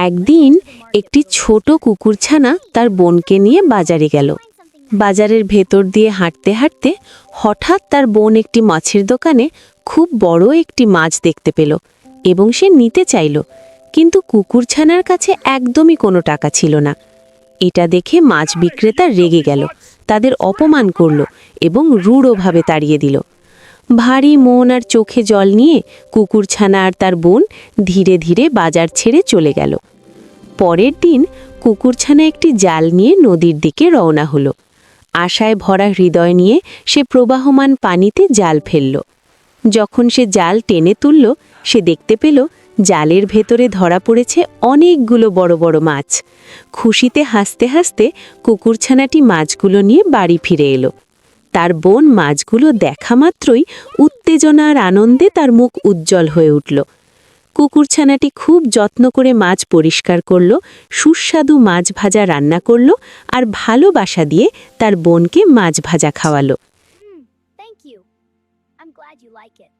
একদিন একটি ছোট কুকুরছানা তার বোনকে নিয়ে বাজারে গেল। বাজারের ভেতর দিয়ে হাঁটতে হাঁটতে হঠাৎ তার বোন একটি মাছের দোকানে খুব বড় একটি মাছ দেখতে পেল এবং সে নিতে চাইল, কিন্তু কুকুরছানার কাছে একদমই কোনো টাকা ছিল না। এটা দেখে মাছ বিক্রেতা রেগে গেল, তাদের অপমান করল এবং রূঢ়ভাবে তাড়িয়ে দিল। ভারী মন আর চোখে জল নিয়ে কুকুরছানা আর তার বোন ধীরে ধীরে বাজার ছেড়ে চলে গেল। পরের দিন কুকুরছানা একটি জাল নিয়ে নদীর দিকে রওনা হলো। আশায় ভরা হৃদয় নিয়ে সে প্রবাহমান পানিতে জাল ফেলল। যখন সে জাল টেনে তুলল, সে দেখতে পেল জালের ভেতরে ধরা পড়েছে অনেকগুলো বড় বড় মাছ। খুশিতে হাসতে হাসতে কুকুরছানাটি মাছগুলো নিয়ে বাড়ি ফিরে এলো। তার বোন মাছগুলো দেখা মাত্রই উত্তেজনা আর আনন্দে তার মুখ উজ্জ্বল হয়ে উঠল। কুকুরছানাটি খুব যত্ন করে মাছ পরিষ্কার করল, সুস্বাদু মাছ ভাজা রান্না করল আর ভালোবাসা দিয়ে তার বোনকে মাছ ভাজা খাওয়ালো। Thank you. I'm glad you like it.